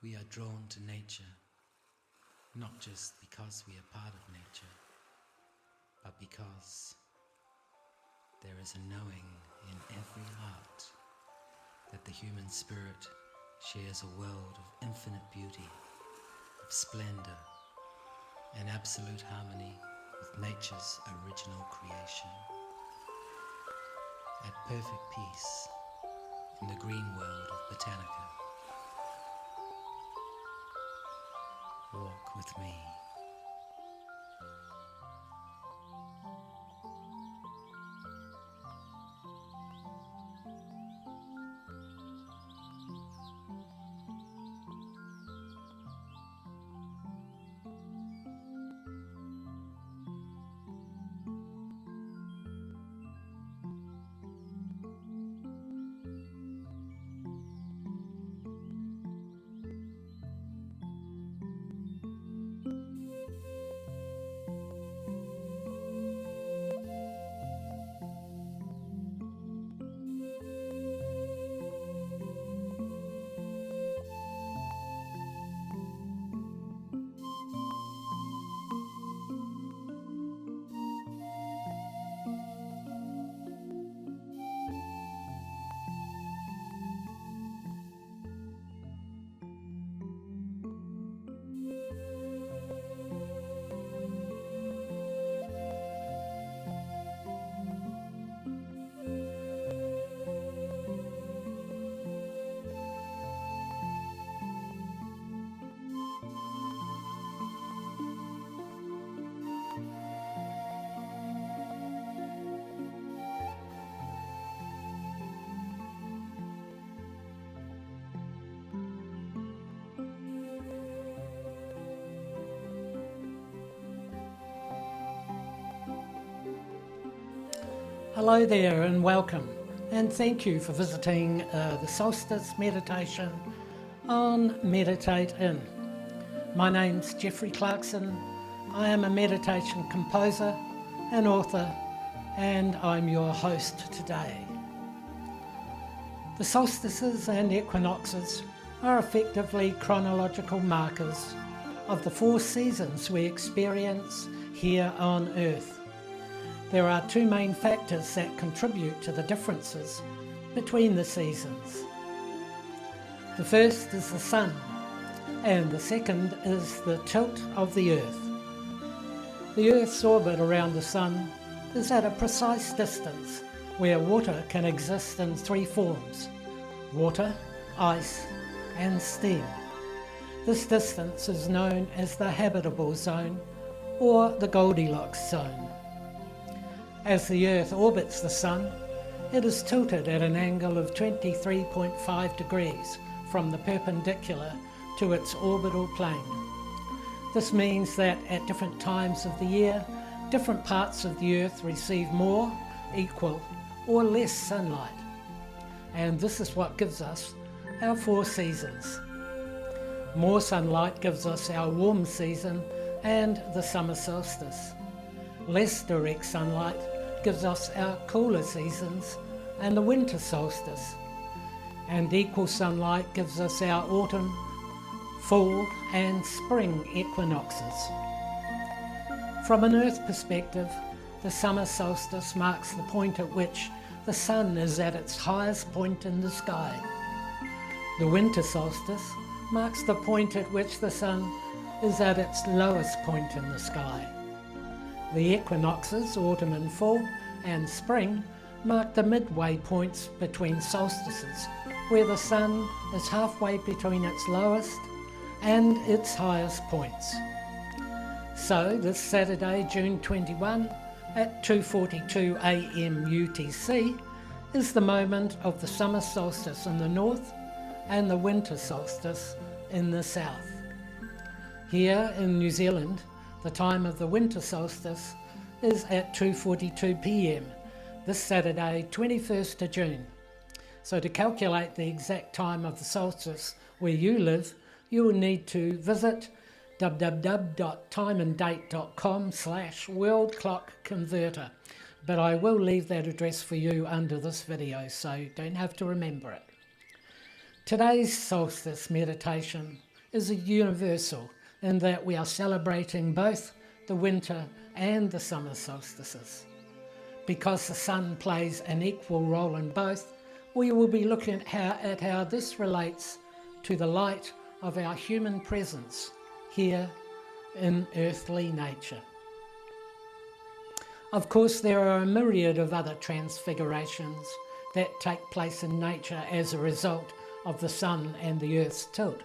We are drawn to nature, not just because we are part of nature, but because there is a knowing in every heart that the human spirit shares a world of infinite beauty, of splendor, and absolute harmony with nature's original creation. At perfect peace in the green world of Botanica. Walk with me. Hello there and welcome, and thank you for visiting the Solstice meditation on Meditate In. My name's Jeffrey Clarkson. I am a meditation composer and author, and I'm your host today. The solstices and equinoxes are effectively chronological markers of the 4 seasons we experience here on Earth. There are 2 main factors that contribute to the differences between the seasons. The first is the sun, and the second is the tilt of the Earth. The Earth's orbit around the sun is at a precise distance where water can exist in 3 forms: water, ice, and steam. This distance is known as the habitable zone or the Goldilocks zone. As the Earth orbits the Sun, it is tilted at an angle of 23.5 degrees from the perpendicular to its orbital plane. This means that at different times of the year, different parts of the Earth receive more, equal, or less sunlight. And this is what gives us our 4 seasons. More sunlight gives us our warm season and the summer solstice. Less direct sunlight gives us our cooler seasons and the winter solstice. And equal sunlight gives us our autumn, fall and spring equinoxes. From an Earth perspective, the summer solstice marks the point at which the sun is at its highest point in the sky. The winter solstice marks the point at which the sun is at its lowest point in the sky. The equinoxes, autumn and fall, and spring, mark the midway points between solstices, where the sun is halfway between its lowest and its highest points. So this Saturday, June 21, at 2:42 AM UTC, is the moment of the summer solstice in the north and the winter solstice in the south. Here in New Zealand, the time of the winter solstice is at 2:42 PM, this Saturday, 21st of June. So to calculate the exact time of the solstice where you live, you will need to visit www.timeanddate.com/worldclockconverter. But I will leave that address for you under this video, so you don't have to remember it. Today's solstice meditation is a universal in that we are celebrating both the winter and the summer solstices. Because the sun plays an equal role in both, we will be looking at how this relates to the light of our human presence here in earthly nature. Of course, there are a myriad of other transfigurations that take place in nature as a result of the sun and the earth's tilt.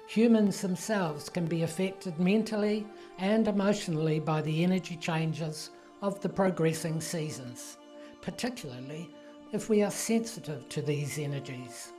Humans themselves can be affected mentally and emotionally by the energy changes of the progressing seasons, particularly if we are sensitive to these energies.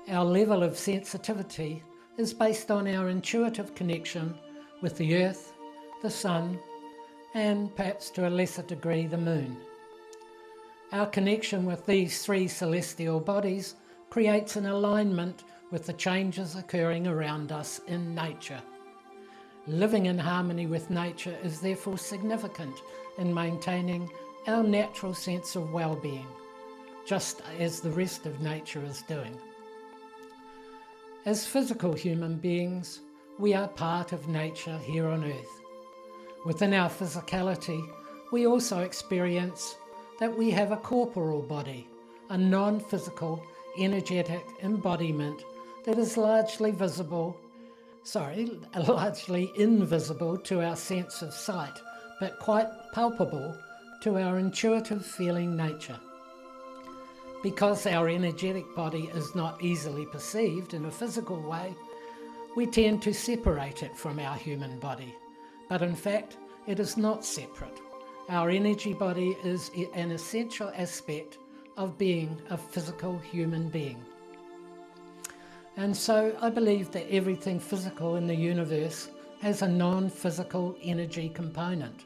Our level of sensitivity is based on our intuitive connection with the earth, the sun, and perhaps to a lesser degree the moon. Our connection with these three celestial bodies creates an alignment with the changes occurring around us in nature. Living in harmony with nature is therefore significant in maintaining our natural sense of well-being, just as the rest of nature is doing. As physical human beings, we are part of nature here on earth. Within our physicality, we also experience that we have a corporal body, a non-physical, energetic embodiment that is largely invisible to our sense of sight, but quite palpable to our intuitive feeling nature. Because our energetic body is not easily perceived in a physical way, we tend to separate it from our human body. But in fact, it is not separate. Our energy body is an essential aspect of being a physical human being. And so I believe that everything physical in the universe has a non-physical energy component.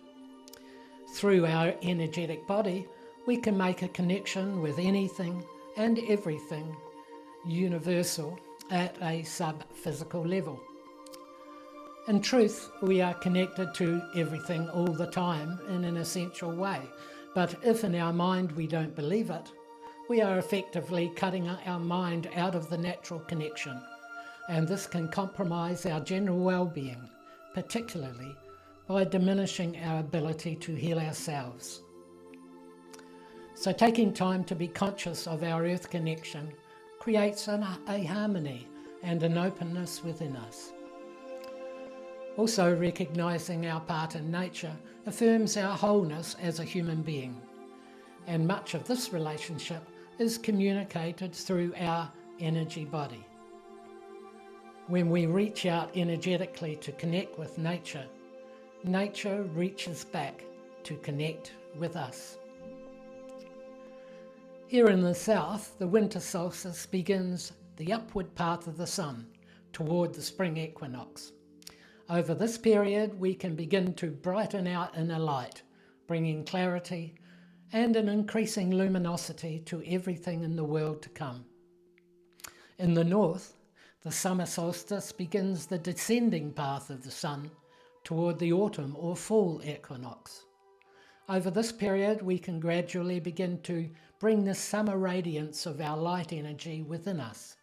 Through our energetic body, we can make a connection with anything and everything universal at a sub-physical level. In truth, we are connected to everything all the time in an essential way, but if in our mind we don't believe it, we are effectively cutting our mind out of the natural connection, and this can compromise our general well-being, particularly by diminishing our ability to heal ourselves. So taking time to be conscious of our earth connection creates a harmony and an openness within us. Also, recognizing our part in nature affirms our wholeness as a human being, and much of this relationship is communicated through our energy body. When we reach out energetically to connect with nature, nature reaches back to connect with us. Here in the south, the winter solstice begins the upward path of the sun toward the spring equinox. Over this period, we can begin to brighten our inner light, bringing clarity and an increasing luminosity to everything in the world to come. In the north, the summer solstice begins the descending path of the sun toward the autumn or fall equinox. Over this period, we can gradually begin to bring the summer radiance of our light energy within us,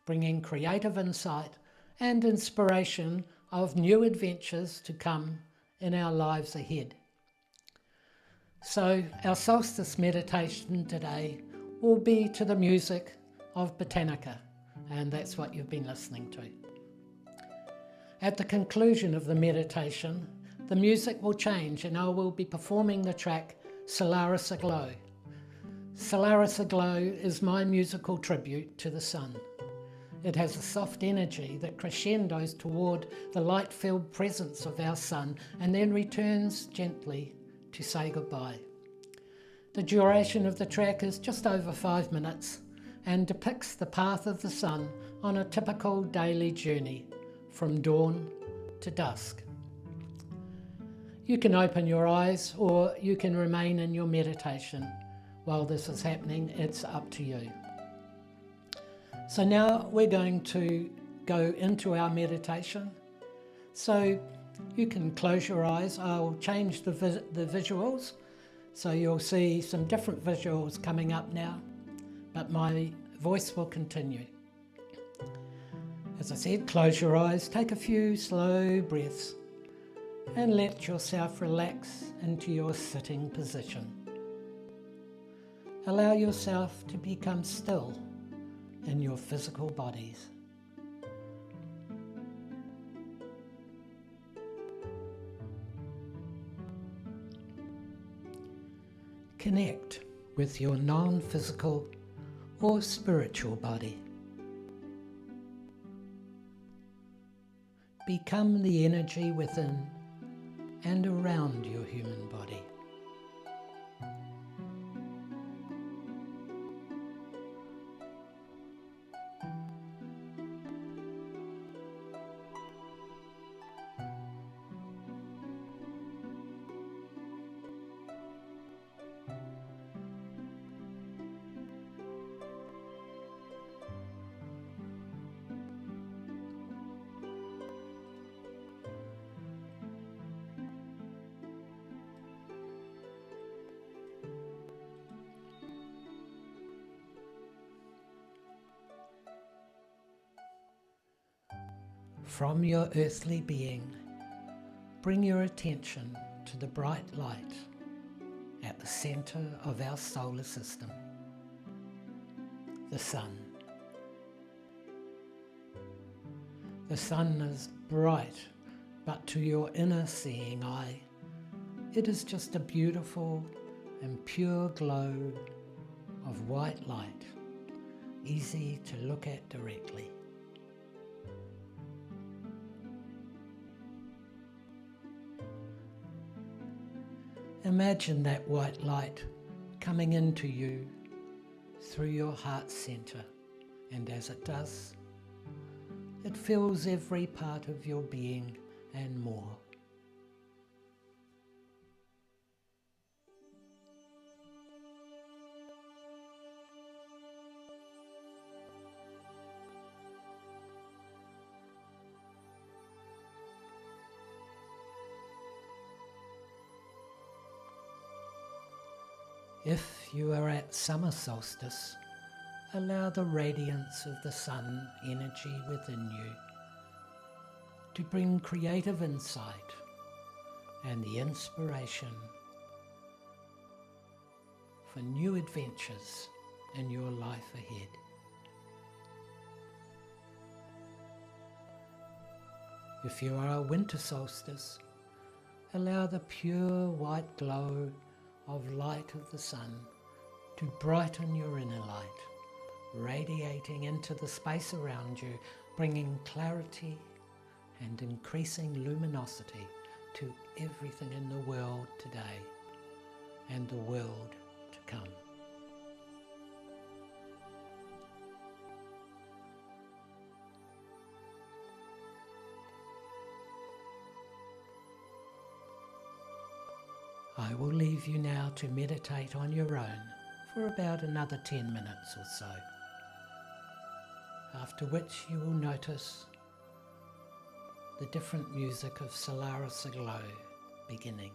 bringing creative insight and inspiration of new adventures to come in our lives ahead. So our solstice meditation today will be to the music of Botanica, and that's what you've been listening to. At the conclusion of the meditation, the music will change and I will be performing the track Solaris Aglow. Solaris Aglow is my musical tribute to the sun. It has a soft energy that crescendos toward the light-filled presence of our sun and then returns gently to say goodbye. The duration of the track is just over 5 minutes and depicts the path of the sun on a typical daily journey from dawn to dusk. You can open your eyes or you can remain in your meditation. While this is happening, it's up to you. So now we're going to go into our meditation. So you can close your eyes. I'll change the visuals. So you'll see some different visuals coming up now, but my voice will continue. As I said, close your eyes, take a few slow breaths, and let yourself relax into your sitting position. Allow yourself to become still in your physical bodies. Connect with your non-physical or spiritual body. Become the energy within and around your human body. From your earthly being, bring your attention to the bright light at the center of our solar system, the sun. The sun is bright, but to your inner seeing eye, it is just a beautiful and pure glow of white light, easy to look at directly. Imagine that white light coming into you through your heart center, and as it does, it fills every part of your being and more. If you are at summer solstice, allow the radiance of the sun energy within you to bring creative insight and the inspiration for new adventures in your life ahead. If you are a winter solstice, allow the pure white glow of light of the sun to brighten your inner light, radiating into the space around you, bringing clarity and increasing luminosity to everything in the world today and the world to come. I will leave you now to meditate on your own for about another 10 minutes or so, after which you will notice the different music of Solaris Aglow beginning.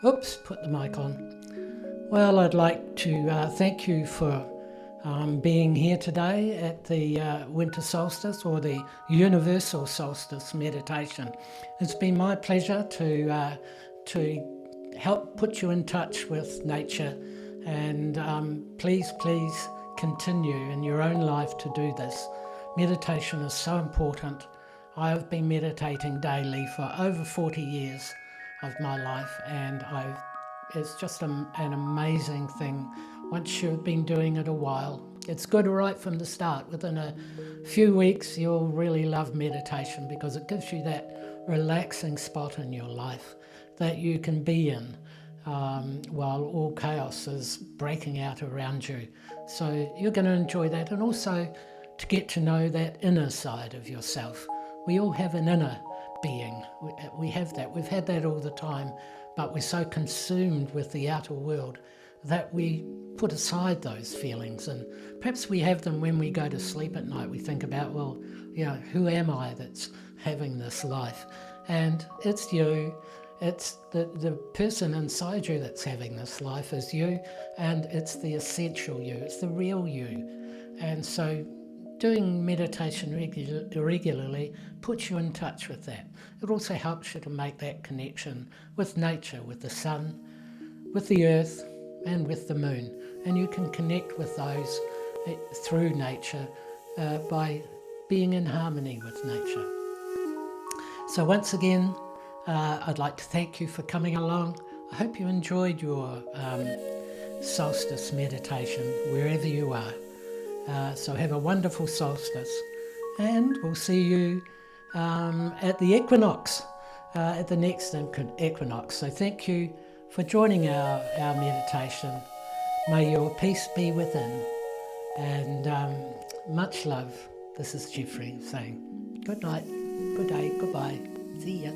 Oops, put the mic on. Well, I'd like to thank you for being here today at the winter solstice or the universal solstice meditation. It's been my pleasure to help put you in touch with nature, and please continue in your own life to do this. Meditation is so important. I have been meditating daily for over 40 years of my life, and it's just an amazing thing once you've been doing it a while. It's good right from the start. Within a few weeks you'll really love meditation because it gives you that relaxing spot in your life that you can be in while all chaos is breaking out around you. So you're going to enjoy that, and also to get to know that inner side of yourself. We all have an inner being. We have that. We've had that all the time, but we're so consumed with the outer world that we put aside those feelings, and perhaps we have them when we go to sleep at night. We think about, well, who am I that's having this life? And it's you. It's the person inside you that's having this life is you, and it's the essential you. It's the real you. And so doing meditation regularly puts you in touch with that. It also helps you to make that connection with nature, with the sun, with the earth, and with the moon. And you can connect with those through nature by being in harmony with nature. So once again, I'd like to thank you for coming along. I hope you enjoyed your solstice meditation wherever you are. So have a wonderful solstice, and we'll see you at the equinox, at the next equinox. So thank you for joining our meditation. May your peace be within, and much love. This is Jeffrey saying good night, good day, goodbye, see ya.